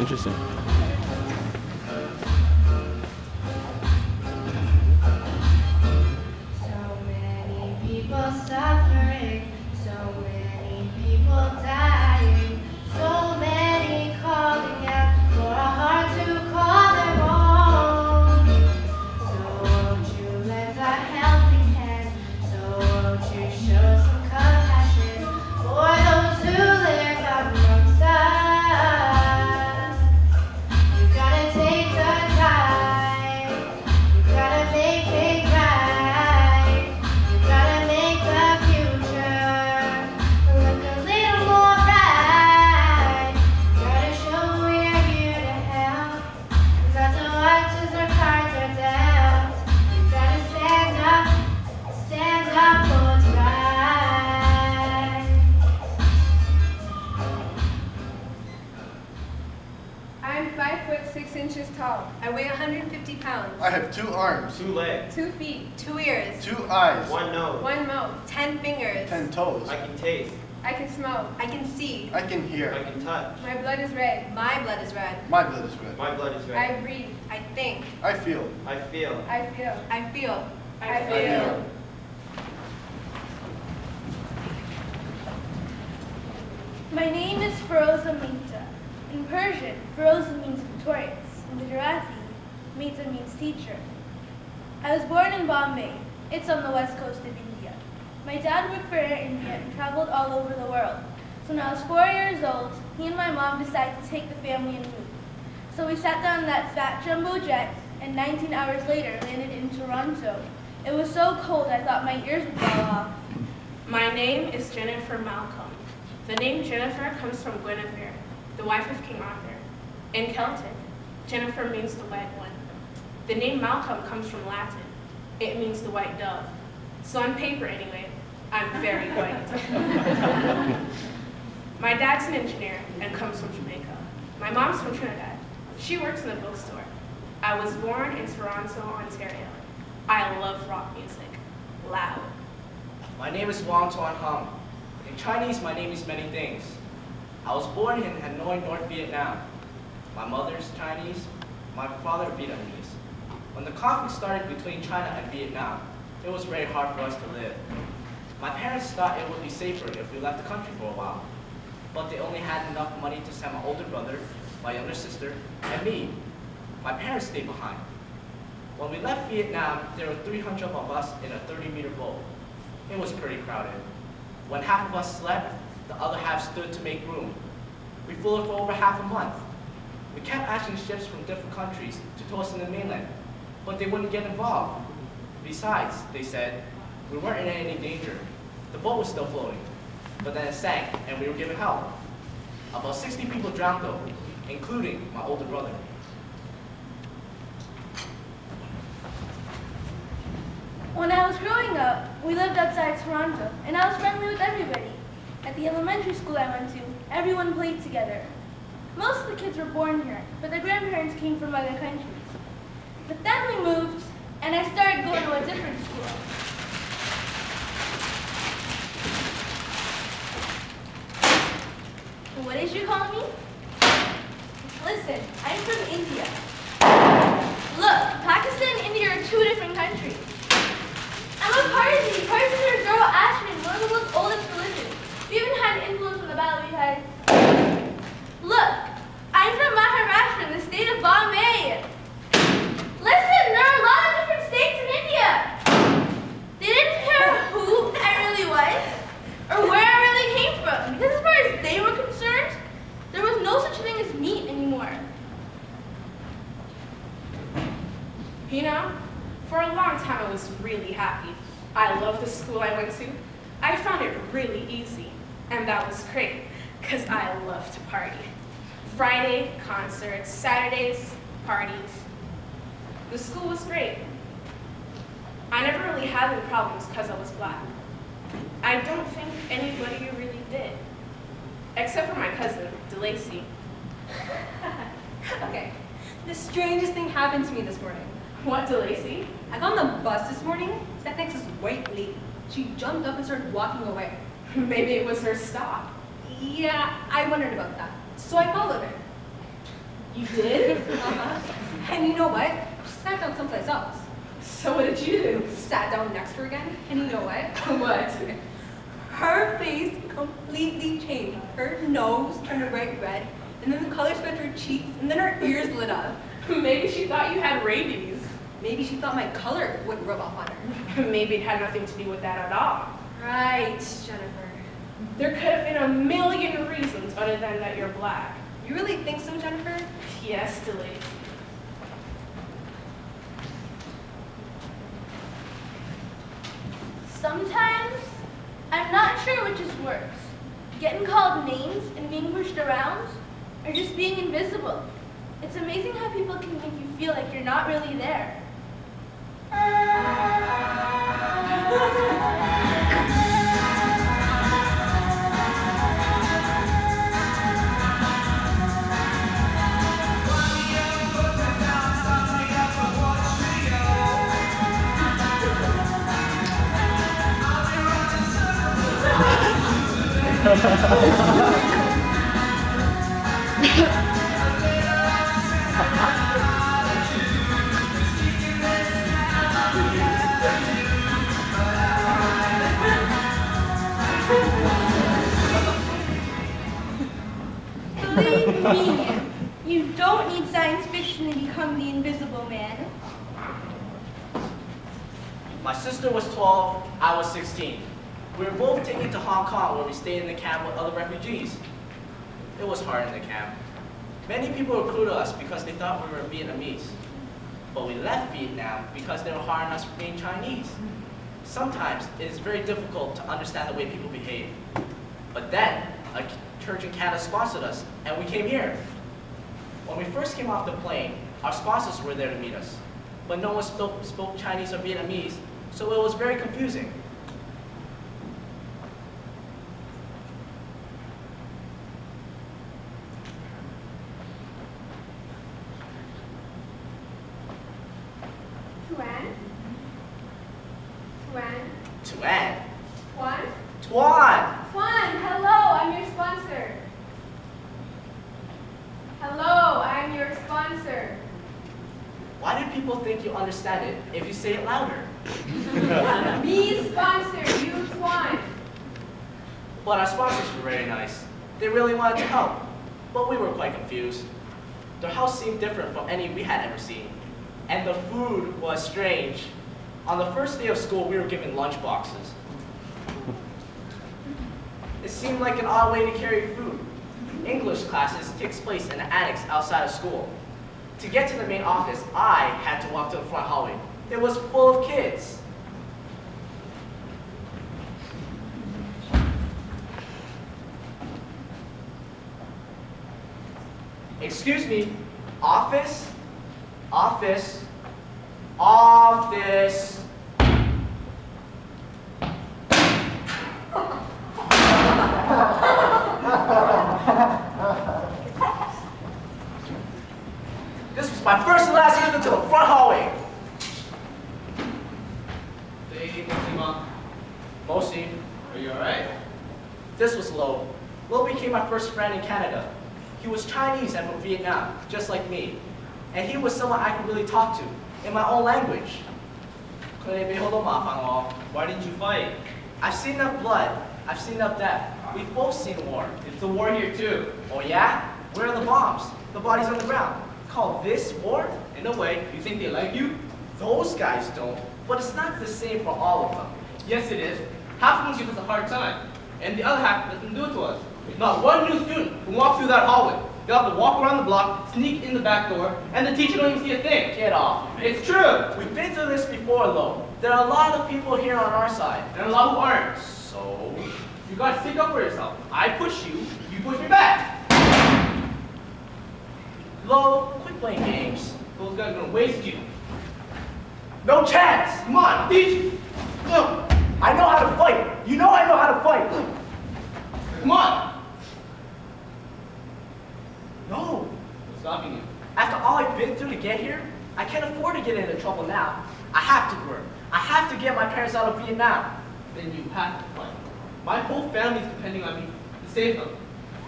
Interesting. So many people suffering, so many people dying, so many calling out for a heart to call their own. So won't you lend a helping hand? So won't you show some compassion for those who live amongst us? You gotta take the time. You gotta make it right. You gotta make the future look a little more bright. You gotta show we're here to help. Not to watch as our cards are dealt. You gotta stand up for what's right. I'm 5'6" tall. I weigh 150 pounds. I have 2 arms, 2 legs, 2 feet. 2 ears, 2 eyes, 1 nose. 1 mouth. 10 fingers. 10 toes. I can taste, I can smell. I can see. I can I hear. can touch. My blood is red. My blood is red. My blood is red. My blood is I red. breathe. I think. I feel. I feel. I feel. I feel. I feel. My name is Feroza Mita. In Persian, Feroza means victorious. In Gujarati, Mita means teacher. I was born in Bombay. It's on the west coast of India. My dad worked for Air India and traveled all over the world. So when I was 4 years old, he and my mom decided to take the family and move. So we sat down in that fat jumbo jet and 19 hours later landed in Toronto. It was so cold I thought my ears would fall off. My name is Jennifer Malcolm. The name Jennifer comes from Guinevere, the wife of King Arthur. In Celtic, Jennifer means the white one. The name Malcolm comes from Latin. It means the white dove. So on paper anyway, I'm very white. My dad's an engineer and comes from Jamaica. My mom's from Trinidad. She works in a bookstore. I was born in Toronto, Ontario. I love rock music. Loud. My name is Wang Tuan Hung. In Chinese, my name is many things. I was born in Hanoi, North Vietnam. My mother's Chinese, my father Vietnamese. When the conflict started between China and Vietnam, it was very hard for us to live. My parents thought it would be safer if we left the country for a while, but they only had enough money to send my older brother, my younger sister, and me. My parents stayed behind. When we left Vietnam, there were 300 of us in a 30-meter boat. It was pretty crowded. When half of us slept, the other half stood to make room. We flew for over half a month. We kept asking ships from different countries to tow us in the mainland, but they wouldn't get involved. Besides, they said, we weren't in any danger. The boat was still floating, but then it sank and we were given help. About 60 people drowned though, including my older brother. When I was growing up, we lived outside Toronto, and I was friendly with everybody. At the elementary school I went to, everyone played together. Most of the kids were born here, but their grandparents came from other countries. But then we moved, and I started going to a different school. What did you call me? Listen, I'm from India. Look, Pakistan and India are 2 different countries. I'm a Parsi. Parsis are Zoroastrian, one of the world's oldest religions. We even had influence from the Bible because... Look, I'm from Maharashtra, the state of Bombay. Listen, there are a lot of different states in India. They didn't care who I really was or where I really came from, because as far as they were concerned, there was no such thing as meat anymore. You know, for a long time I was really happy. I loved the school I went to. I found it really easy, and that was great, because I love to party. Friday, concerts, Saturdays, parties. The school was great. I never really had any problems because I was black. I don't think anybody really did, except for my cousin, DeLacy. Okay, the strangest thing happened to me this morning. What, DeLacy? I got on the bus this morning, sat next to this white lady. She jumped up and started walking away. Maybe it was her stop. Yeah, I wondered about that, so I followed her. You did? And you know what? She sat down someplace else. So what did you do? Sat down next to her again, and you know what? What? Her face completely changed. Her nose turned a bright red, and then the color spread to her cheeks, and then her ears lit up. Maybe she thought you had rabies. Maybe she thought my color wouldn't rub off on her. Maybe it had nothing to do with that at all. Right, Jennifer. There could have been a million reasons other than that you're black. You really think so, Jennifer? Yes, Delise. Sometimes, I'm not sure which is worse. Getting called names and being pushed around, or just being invisible. It's amazing how people can make you feel like you're not really there. Believe me, you don't need science fiction to become the invisible man. My sister was 12, I was 16. We were both taken to Hong Kong where we stayed in the camp with other refugees. It was hard in the camp. Many people recruited us because they thought we were Vietnamese. But we left Vietnam because they were hard on us for being Chinese. Sometimes it is very difficult to understand the way people behave. But then, a church in Canada sponsored us, and we came here. When we first came off the plane, our sponsors were there to meet us. But no one spoke Chinese or Vietnamese, so it was very confusing. Tuan? Tuan? Tuan. Tuan? Tuan! Tuan, hello, I'm your sponsor. Hello, I'm your sponsor. Why do people think you understand it if you say it louder? Me sponsor, you Tuan. But our sponsors were very nice. They really wanted to help, but we were quite confused. Their house seemed different from any we had ever seen, and the food was strange. On the first day of school, we were given lunch boxes. It seemed like an odd way to carry food. English classes takes place in the annex outside of school. To get to the main office, I had to walk to the front hallway. It was full of kids. Excuse me, office, office, office. This was my first and last visit to the front hallway. Mosi, Are you alright? this was Lo. Lo became my first friend in Canada. He was Chinese and from Vietnam, just like me. And he was someone I could really talk to in my own language. Why didn't you fight? I've seen enough blood. I've seen enough death. We've both seen war. It's a war here too. Oh yeah? Where are the bombs? The bodies on the ground. Call this war? In a way, you think they like you? Those guys don't. But it's not the same for all of them. Yes, it is. Half of them give us a hard time, and the other half doesn't do it to us. Not one new student can walk through that hallway. They'll have to walk around the block, sneak in the back door, and the teacher don't even see a thing. Get off. It's true. We've been through this before, though. There are a lot of people here on our side. And a lot who aren't. So? You gotta stick up for yourself. I push you, you push me back. Lo, quit playing games. Those guys are gonna waste you. No chance! Come on, I'll teach you. Look, I know how to fight. You know I know how to fight. Come on. No. What's stopping you? After all I've been through to get here, I can't afford to get into trouble now. I have to work. I have to get my parents out of Vietnam. Then you have to fight. My whole family's depending on me to save them.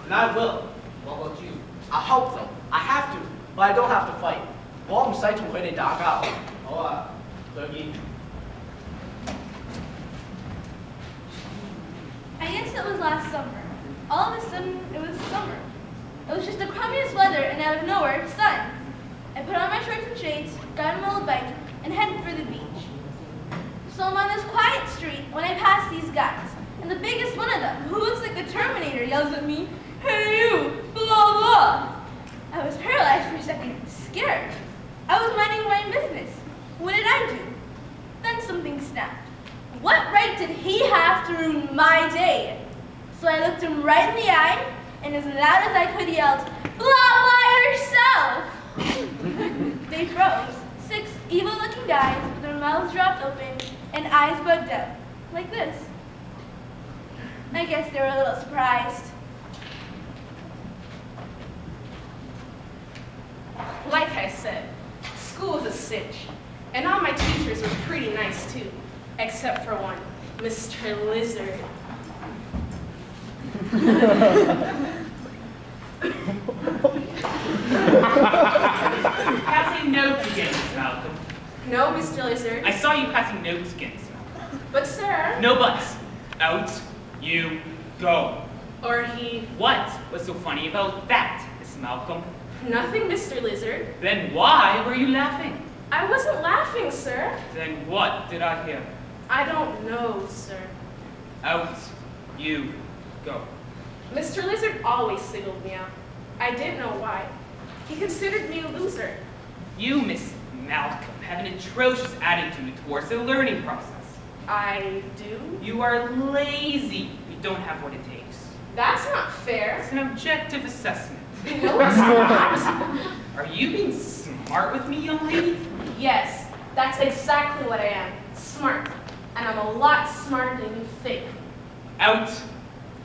And I will. What about you? I'll help them. I have to. but I don't have to fight. 我唔使同佢哋打交。好啊，兩件。 I guess it was last summer. All of a sudden, it was summer. It was just the crummiest weather, and out of nowhere, sun. I put on my shorts and shades, got on my little bike, and headed for the beach. So I'm on this quiet street when I pass these guys, and the biggest one of them, who looks like the Terminator, yells at me, "Hey you, blah blah." I was paralyzed for a second, scared. I was minding my own business. What did I do? Then something snapped. What right did he have to ruin my day? So I looked him right in the eye, and as loud as I could yelled, "Blah blah yourself!" They froze. 6 evil-looking guys with their mouths dropped open and eyes bugged out, like this. I guess they were a little surprised. Like I said, school was a cinch. And all my teachers were pretty nice too, except for one, Mr. Lizard. Passing notes again, Miss Malcolm. No, Mr. Lizard. I saw you passing notes again, Miss Malcolm. But sir. No buts. Out you go. Or he. What was so funny about that, Miss Malcolm? Nothing, Mr. Lizard. Then why were you laughing? I wasn't laughing, sir. Then what did I hear? I don't know, sir. Out you go. Mr. Lizard always singled me out. I didn't know why. He considered me a loser. You, Miss Malcolm, have an atrocious attitude towards the learning process. I do? You are lazy. You don't have what it takes. That's not fair. It's an objective assessment. No, it's not. Are you being smart with me, young lady? Yes, that's exactly what I am. Smart. And I'm a lot smarter than you think. Out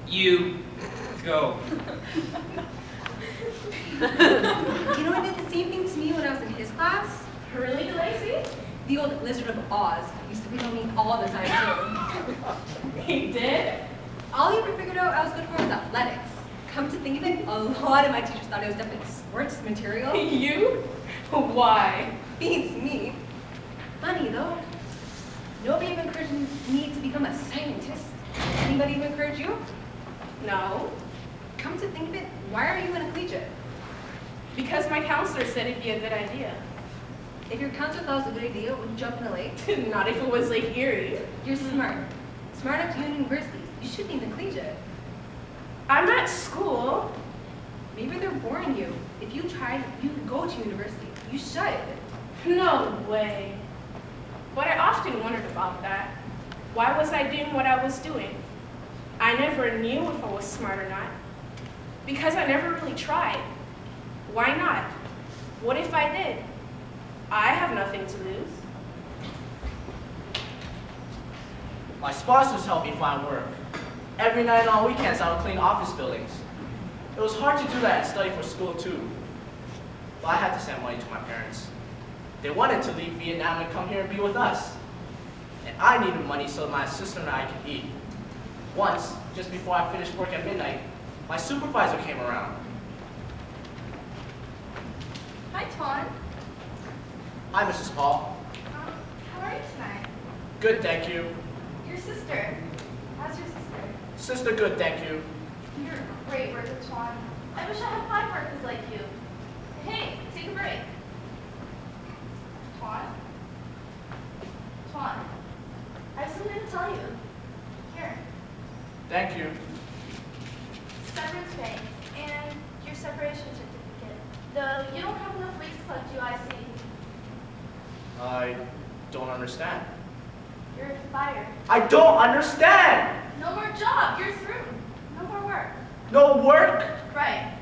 you go. You know, he did the same thing to me when I was in his class. Really, Lacey? The old Lizard of Oz used to pick on me all the time too. He did? All he ever figured out I was good for was athletics. Come to think of it, a lot of my teachers thought I was definitely sports material. You? Why? Beats me. Funny though. Nobody even encouraged me to become a scientist. Anybody even encourage you? No. Come to think of it, why are you in a collegiate? Because my counselor said it'd be a good idea. If your counselor thought it was a good idea, would you jump in a lake? Not if it was Lake Erie. You're smart. Smart enough to go to university. You should be in the collegiate. I'm at school. Maybe they're boring you. If you tried, you could go to university. You should. No way. But I often wondered about that. Why was I doing what I was doing? I never knew if I was smart or not. Because I never really tried. Why not? What if I did? I have nothing to lose. My sponsors helped me find work. Every night and on weekends, I would clean office buildings. It was hard to do that and study for school too. But I had to send money to my parents. They wanted to leave Vietnam and come here and be with us. And I needed money so my sister and I could eat. Once, just before I finished work at midnight, my supervisor came around. Hi, Ton. Hi, Mrs. Paul. How are you tonight? Good, thank you. Your sister. How's your sister? Sister, good, thank you. You're a great worker, Ton. I wish I had 5 workers like you. Hey, take a break. Ton? Ton, I have something to tell you. Here, Thank you. severance pay and your separation certificate. Though you don't have enough weeks left, do I see? I don't understand. You're fired. I don't understand! No more job. You're through. No more work. No work? Right.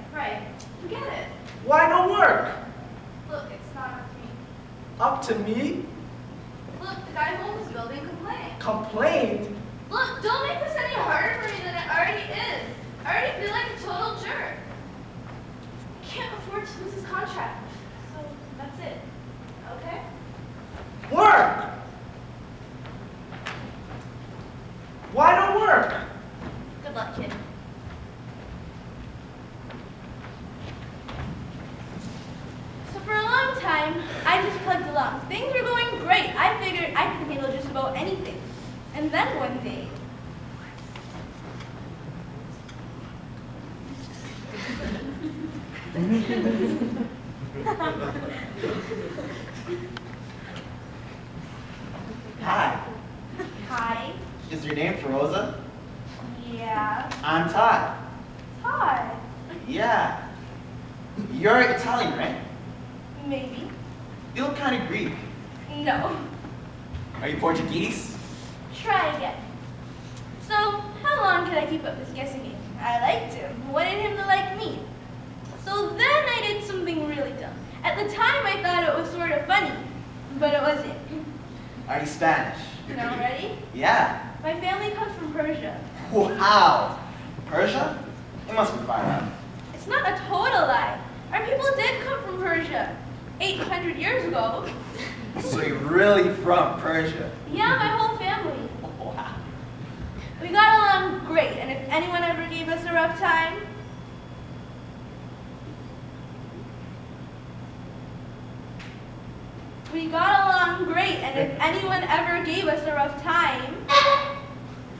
You get it. Why no work? Look, it's not up to me. Up to me? Look, the guy who owns this building complained. Complained? Look, don't make this any harder for me than it already is. I already feel like a total jerk. I can't afford to lose his contract. So that's it. Okay? Work! Why no work? Good luck, kid. And then one day, Hi. hi, Is your name Feroza? yeah, I'm Todd. Todd, Yeah. You're Italian, right? maybe, You look kind of Greek. no, Are you Portuguese? try again. So, how long could I keep up this guessing game? I liked him, wanted him to like me. So then I did something really dumb. At the time I thought it was sort of funny, but it wasn't. Are you Spanish? No, ready? Yeah. My family comes from Persia. Wow. Persia? It must be far out. It's not a total lie. Our people did come from Persia 800 years ago. So you're really from Persia? Yeah, my whole family. Wow. We got along great, and if anyone ever gave us a rough time,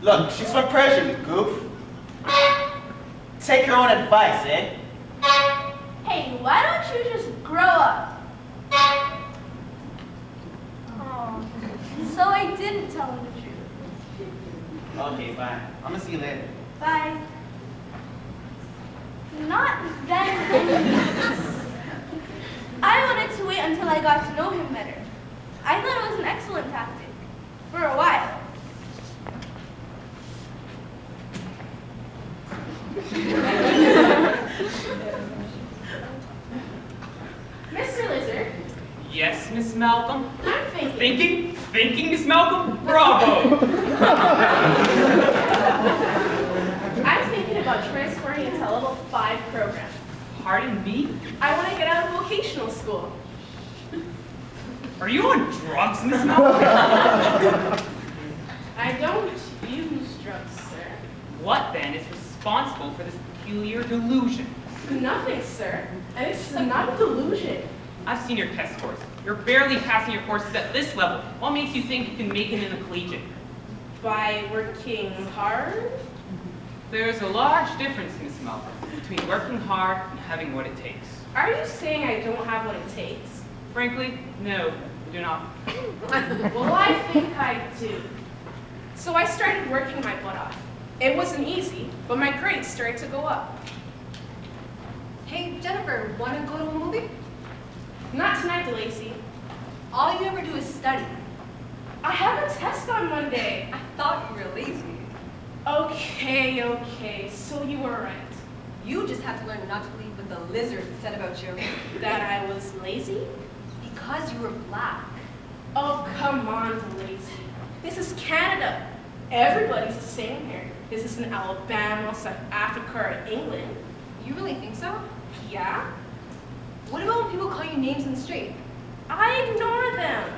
Look, she's from Persia, you goof. Take your own advice, eh? Hey, why don't you just grow up? Oh, so I didn't tell him the truth. Okay, fine. I'm gonna see you later. Bye. Not then. I wanted to wait until I got to know him better. I thought it was an excellent tactic. For a while. Mr. Lizard, Yes, Miss Malcolm? I'm thinking. Thinking? Thinking, Miss Malcolm? Bravo! I'm thinking about transferring into a level 5 program. Pardon me? I want to get out of vocational school. Are you on drugs, Miss Malcolm? I don't use drugs, sir. What, then, is responsible for this peculiar delusion? Nothing, sir. And it's not a delusion. I've seen your test scores. You're barely passing your courses at this level. What makes you think you can make it in the collegiate? By working hard? There's a large difference, Miss Malcolm, between working hard and having what it takes. Are you saying I don't have what it takes? Frankly, no, you do not. Well, I think I do. So I started working my butt off. It wasn't easy, but my grades started to go up. Hey, Jennifer, want to go to a movie? Not tonight, Lacey. All you ever do is study. I have a test on Monday. I thought you were lazy. Okay, so you were right. You just have to learn not to believe what the lizard said about you. That I was lazy? Because you were black. Oh, come on, Lacey. This is Canada. Everybody's the same here. This isn't Alabama, South Africa, or England. You really think so? Yeah? What about when people call you names in the street? I ignore them.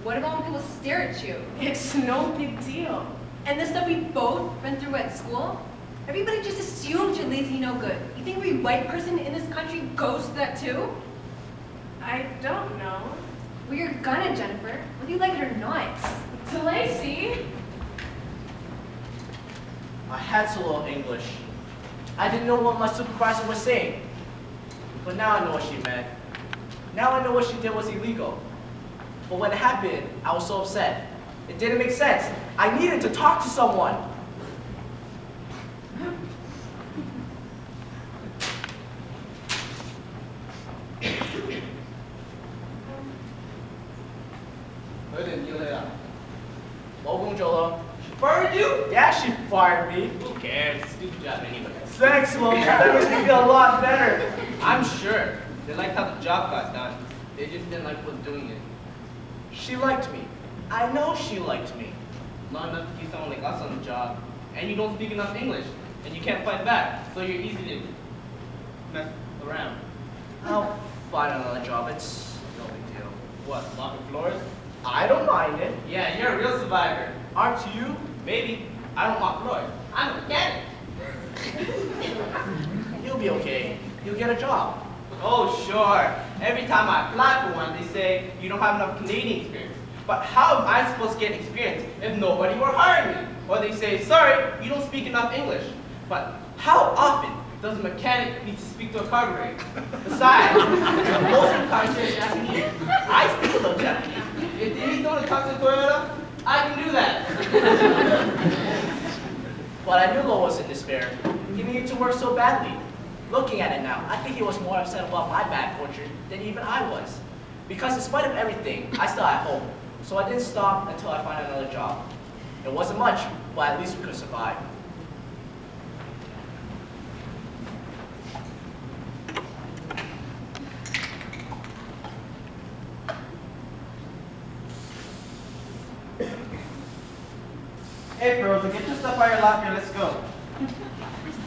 What about when people stare at you? It's no big deal. And the stuff we both went through at school? Everybody just assumes you're lazy, no good. You think every white person in this country goes through that too? I don't know. Well, you're gonna, Jennifer, whether you like it or not. To Lacey? I had to learn English. I didn't know what my supervisor was saying. But now I know what she meant. Now I know what she did was illegal. But when it happened, I was so upset. It didn't make sense. I needed to talk to someone. She fired you? Yeah, she fired me. Who cares? Stupid job anyway. Thanks, Mom. That makes me feel a lot better. I'm sure. They liked how the job got done. They just didn't like who was doing it. She liked me. I know she liked me. Not enough to keep someone like us on the job. And you don't speak enough English. And you can't fight back. So you're easy to mess around. I'll find another job. It's no big deal. What, mopping floors? I don't mind it. Yeah, you're a real survivor. Aren't you? Maybe. I don't mop floors. I'm a mechanic. You'll be okay. You'll get a job. Oh, sure. Every time I apply for one, they say you don't have enough Canadian experience. But how am I supposed to get experience if nobody were hiring me? Or they say, sorry, you don't speak enough English. But how often does a mechanic need to speak to a carburetor? Besides, most of the time they're Japanese. I speak a little Japanese. If they need someone to talk to Toyota, I can do that. But I knew Lo was in despair. He needed to work so badly. Looking at it now, I think he was more upset about my bad fortune than even I was. Because in spite of everything, I still had hope. So I didn't stop until I found another job. It wasn't much, but at least we could survive. Hey, Rosa, get your stuff out of your locker. Let's go.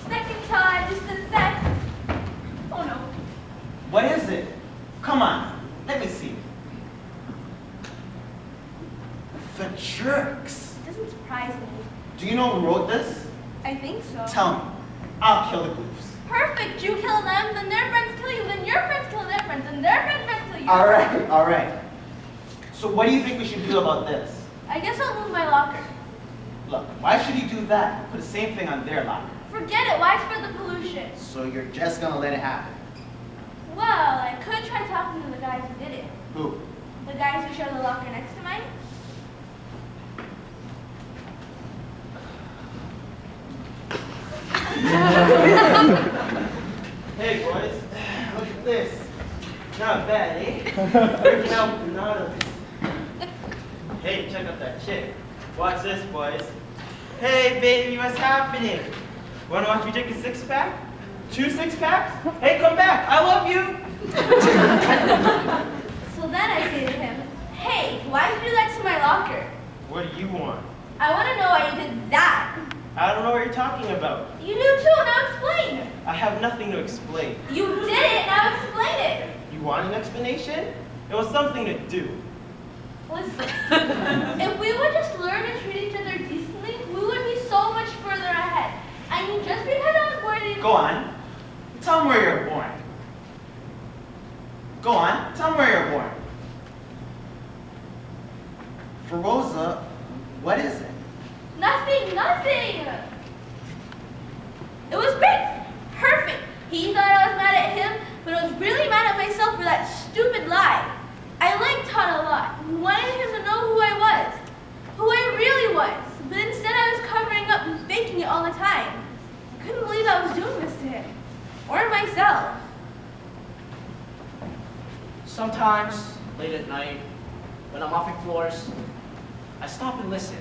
Second time, just a sec. Oh no. What is it? Come on. Let me see. The jerks. It doesn't surprise me. Do you know who wrote this? I think so. Tell me. I'll kill the goofs. Perfect. You kill them, then their friends kill you, then your friends kill their friends, and their friends kill you. All right. So what do you think we should do about this? I guess I'll move my locker. Look, why should you do that? Put the same thing on their locker. Forget it. Why spread the pollution? So you're just gonna let it happen? Well, I could try talking to the guys who did it. Who? The guys who share the locker next to mine. Hey boys, look at this. Not bad, eh? Working out with Garno. Hey, check out that chick. Watch this, boys. Hey baby, what's happening? Wanna watch me drink a 6-pack? 2 6-packs? Hey, come back, I love you! So then I say to him, hey, why did you do that to my locker? What do you want? I want to know why you did that. I don't know what you're talking about. You do too, now explain. I have nothing to explain. You did it, now explain it. You want an explanation? It was something to do. Listen, if we would just learn to treat each other decently, we would be so much further ahead. I mean, just because I was born in... Go on. Tell them where you're born. Go on. Tell them where you're born. For Rosa, what is it? Nothing. It was great. Perfect. He thought I was mad at him, but I was really mad at myself for that stupid lie. I liked Todd a lot and wanted him to know who I was, who I really was, but instead I was covering up and faking it all the time. I couldn't believe I was doing this to him, or myself. Sometimes, late at night, when I'm mopping floors, I stop and listen.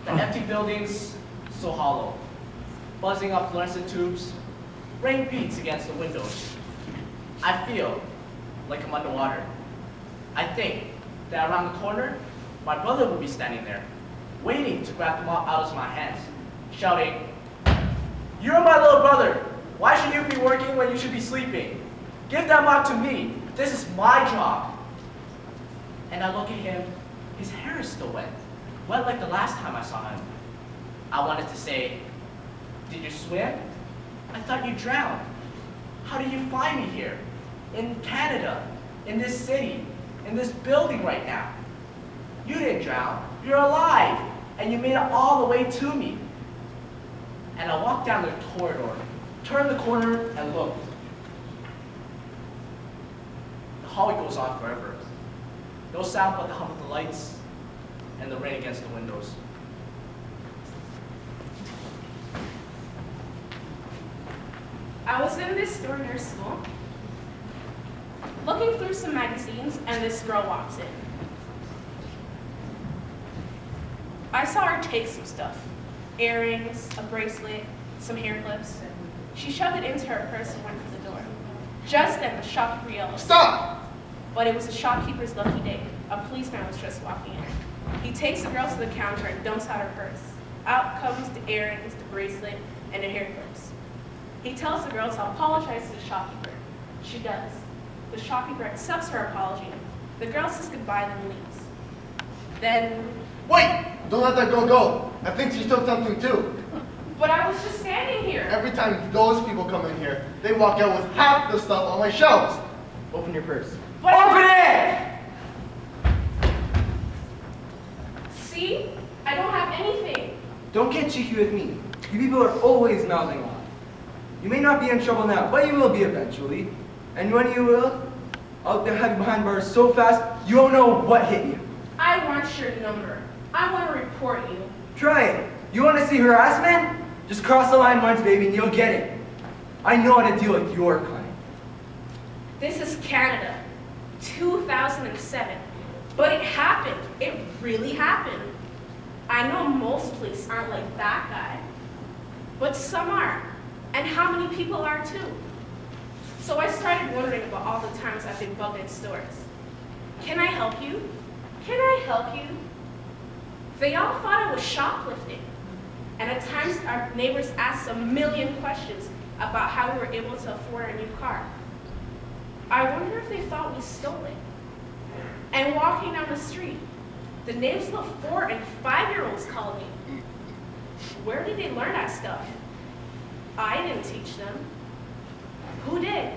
The empty buildings, so hollow. Buzzing up fluorescent tubes, rain beats against the windows. I feel like I'm underwater. I think that around the corner, my brother will be standing there, waiting to grab the mop out of my hands, shouting, "You're my little brother. Why should you be working when you should be sleeping? Give that mop to me. This is my job." And I look at him, his hair is still wet like the last time I saw him. I wanted to say, "Did you swim? I thought you drowned. How did you find me here? In Canada, in this city, in this building right now. You didn't drown, you're alive, and you made it all the way to me." And I walked down the corridor, turned the corner, and looked. The hallway goes on forever. No sound but the hum of the lights and the rain against the windows. I was in this store near school, looking through some magazines, and this girl walks in. I saw her take some stuff, earrings, a bracelet, some hair clips. She shoved it into her purse and went for the door. Just then, the shopkeeper yelled, Stop! but it was the shopkeeper's lucky day. A policeman was just walking in. He takes the girl to the counter and dumps out her purse. Out comes the earrings, the bracelet, and the hair clips. He tells the girl to apologize to the shopkeeper. She does. The shopkeeper accepts her apology. The girl says goodbye, then leaves. Then, Wait! Don't let that girl go. I think she took something too. but I was just standing here. Every time those people come in here, they walk out with half the stuff on my shelves. Open your purse. But Open it! See? I don't have anything. Don't get cheeky with me. You people are always mouthing off. You may not be in trouble now, but you will be eventually. And when you will, I'll have you behind bars so fast, you won't know what hit you. I want your number. I want to report you. Try it. You want to see harassment? Just cross the line once, baby, and you'll get it. I know how to deal with your kind. This is Canada, 2007. But it happened. It really happened. I know most police aren't like that guy, but some are. And how many people are too? So I started wondering about all the times I've been bugged in stores. Can I help you? Can I help you? They all thought I was shoplifting. And at times our neighbors asked a million questions about how we were able to afford a new car. I wonder if they thought we stole it. And walking down the street, the names of the 4- and 5-year-olds called me. Where did they learn that stuff? I didn't teach them. Who did?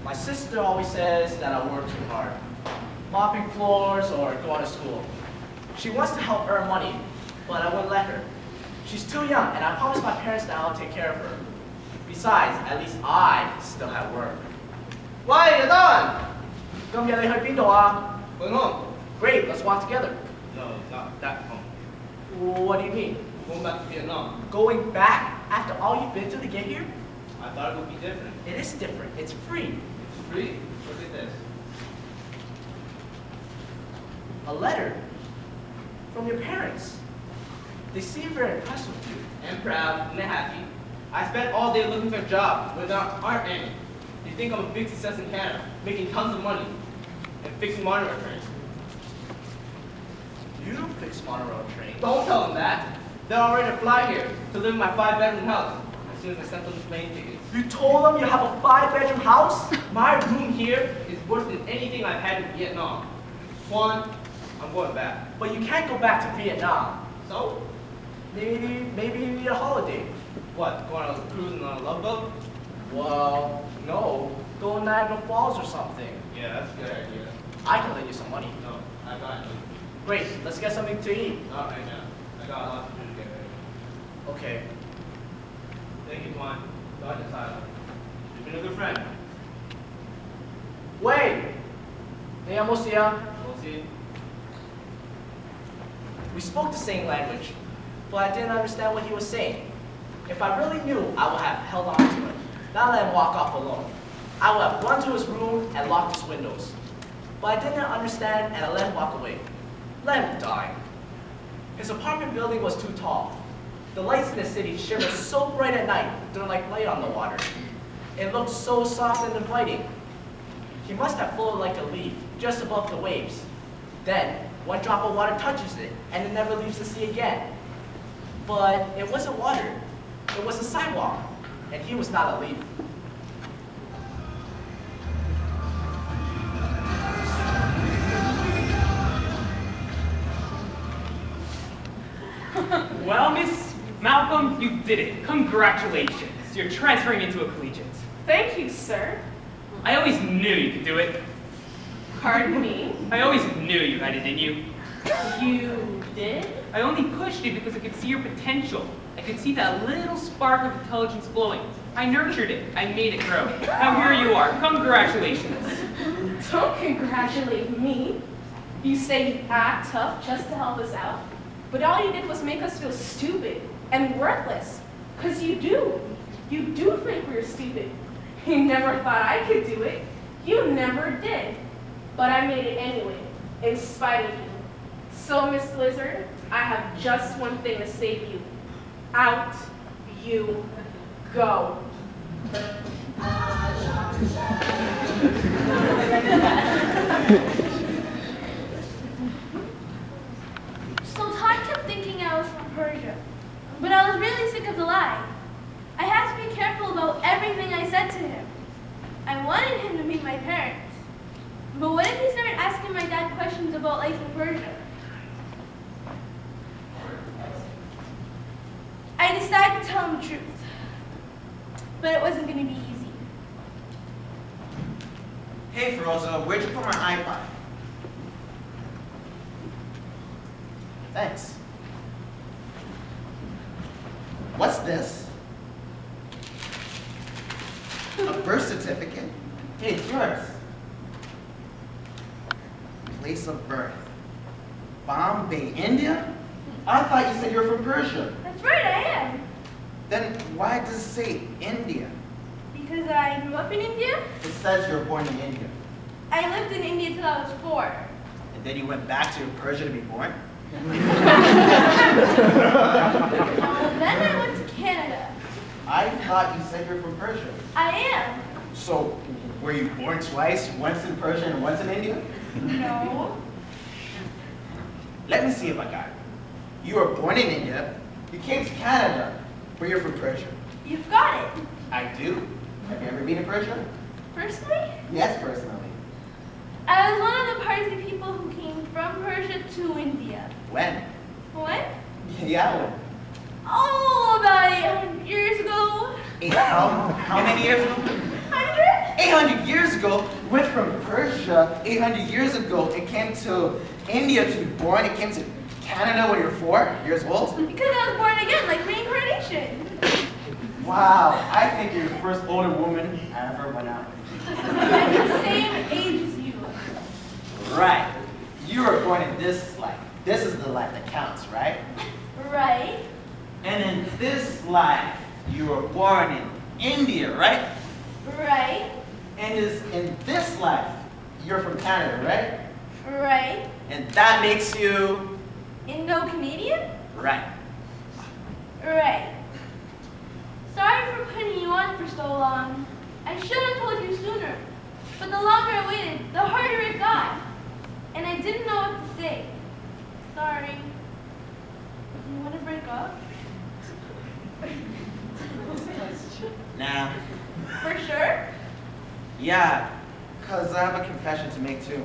My sister always says that I work too hard, mopping floors or going to school. She wants to help earn money, but I wouldn't let her. She's too young, and I promised my parents that I'll take care of her. Besides, at least I still have work. Why, you're done? 今日你去邊度啊? Going home. Great, let's walk together. No, not that home. What do you mean? Going back to Vietnam. Going back after all you've been through to get here? I thought it would be different. It is different. It's free. It's free? Look at this. A letter from your parents. They seem very impressed with you. And proud and happy. I spent all day looking for a job where there aren't any. They think I'm a big success in Canada, making tons of money, and fixing monorail trains. You don't fix monorail trains. Don't tell them that. They're all ready to fly here to live in my 5-bedroom house as soon as I send them the plane tickets. You told them you have a 5-bedroom house? My room here is worse than anything I've had in Vietnam. One, I'm going back. But you can't go back to Vietnam. So? Maybe you need a holiday. What, going on a cruise on a love boat? Well, no. Go to Niagara Falls or something. Yeah, that's a good idea. I can lend you some money. No, I got you. Great, let's get something to eat. Not right now. I got lots to do to get ready. Okay. Thank you, Tuan. God is silent. You've been a good friend. Wait! Hey, almost here. We'll see. We spoke the same language, but I didn't understand what he was saying. If I really knew, I would have held on to it, not let him walk off alone. I would have run to his room and locked his windows. But I didn't understand, and I let him walk away. Let him die. His apartment building was too tall. The lights in the city shimmered so bright at night, they're like light on the water. It looked so soft and inviting. He must have floated like a leaf, just above the waves. Then, one drop of water touches it, and it never leaves the sea again. But it wasn't water. It was a sidewalk, and he was not a leaf. Well, Miss Malcolm, you did it. Congratulations. You're transferring into a collegiate. Thank you, sir. I always knew you could do it. Pardon me? I always knew you had it in you. You did? I only pushed you because I could see your potential. I could see that little spark of intelligence glowing. I nurtured it. I made it grow. Now here you are. Congratulations. Don't congratulate me. You say you act tough just to help us out, but all you did was make us feel stupid and worthless. Because you do. You do think we're stupid. You never thought I could do it. You never did. But I made it anyway, in spite of you. So, Miss Lizard, I have just one thing to say to you. Out you go. So Todd kept thinking I was from Persia, but I was really sick of the lie. I had to be careful about everything I said to him. I wanted him to meet my parents. But what if he started asking my dad questions about life in Persia? I decided to tell him the truth. But it wasn't going to be easy. Hey, Feroza, where'd you put my iPod? Thanks. What's this? A birth certificate? Hey, it's yours. Place of birth. Bombay, India? I thought you said you were from Persia. That's right, I am. Then why does it say India? Because I grew up in India. It says you were born in India. I lived in India till I was 4. And then you went back to Persia to be born? Then I went to Canada. I thought you said you were from Persia. I am. So, were you born twice, once in Persia and once in India? No. Let me see if I got it. You were born in India, you came to Canada, but you're from Persia. You've got it. I do. Have you ever been to Persia? Personally, Yes, personally. I was one of the party people who came from Persia to India. When? When? Yeah, when? Oh, about 800 years ago. How many years ago? 100? 800 years ago, went from Persia 800 years ago. It came to India to be born. It came to Canada when you were 4 years old. Because I was born again, like reincarnation. Wow, I think you're the first older woman I ever went out with. I'm the same age as you. Right. You were born in this life. This is the life that counts, right? Right. And in this life, you were born in India, right? Right. And in this life, you're from Canada, right? Right. And that makes you Indo-Canadian? right. Right. Sorry for putting you on for so long. I should have told you sooner. But the longer I waited, the harder it got. And I didn't know what to say. Sorry. You want to break up? Nah. For sure? Yeah, because I have a confession to make too.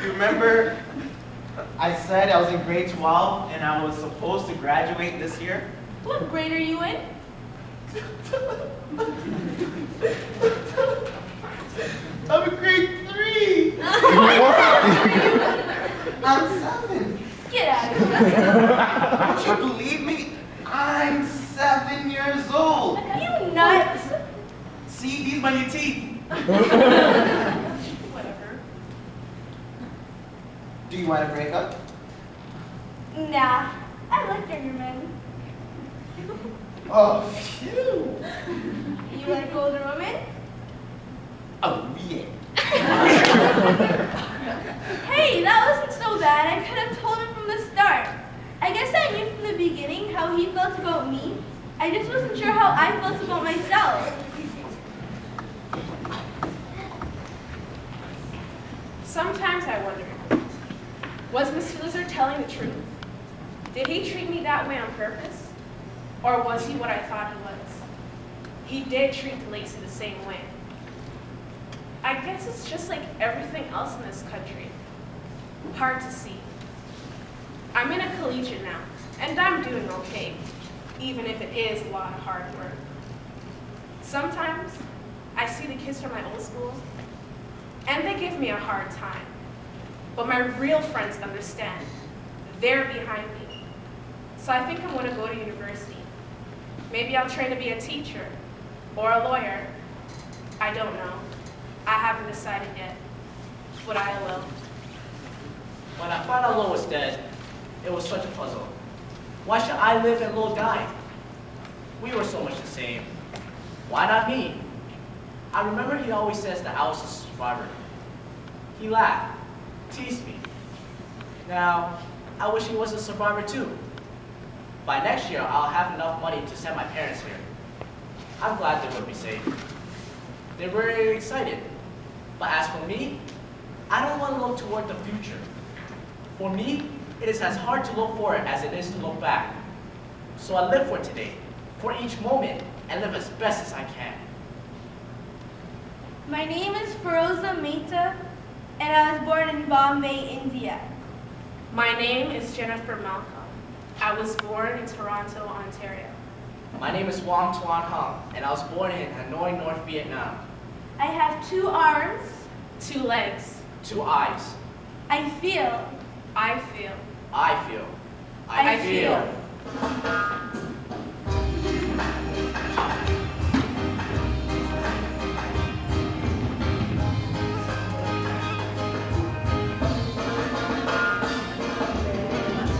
You remember I said I was in grade 12 and I was supposed to graduate this year? What grade are you in? I'm in grade 3. I'm 7. Get out of here. Don't you believe me? I'm 7 years old. Are you nuts? See, these are my new teeth. Whatever. Do you want to break up? Nah. I like younger men. Oh, phew. You like older women? Oh, yeah. Hey, that wasn't so bad. I could have told him from the start. I guess I knew from the beginning how he felt about me. I just wasn't sure how I felt about myself. Sometimes I wonder, was Mr. Lizard telling the truth? Did he treat me that way on purpose? Or was he what I thought he was? He did treat Lacey the same way. I guess it's just like everything else in this country. Hard to see. I'm in a collegiate now, and I'm doing okay, even if it is a lot of hard work. Sometimes I see the kids from my old school, and they give me a hard time. But my real friends understand. They're behind me. So I think I'm going to go to university. Maybe I'll train to be a teacher or a lawyer. I don't know. I haven't decided yet, but I will. When I found out Lo was dead, it was such a puzzle. Why should I live and Lo die? We were so much the same. Why not me? I remember he always says that I was a survivor. He laughed, teased me. Now, I wish he was a survivor too. By next year, I'll have enough money to send my parents here. I'm glad they would be safe. They were very excited. But as for me, I don't want to look toward the future. For me, it is as hard to look forward as it is to look back. So I live for today, for each moment, and live as best as I can. My name is Feroza Mehta, and I was born in Bombay, India. My name is Jennifer Malcolm. I was born in Toronto, Ontario. My name is Wong Tuan Hong, and I was born in Hanoi, North Vietnam. I have 2 arms, 2 legs. 2 eyes. I feel. I feel. I feel. I feel.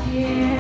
Here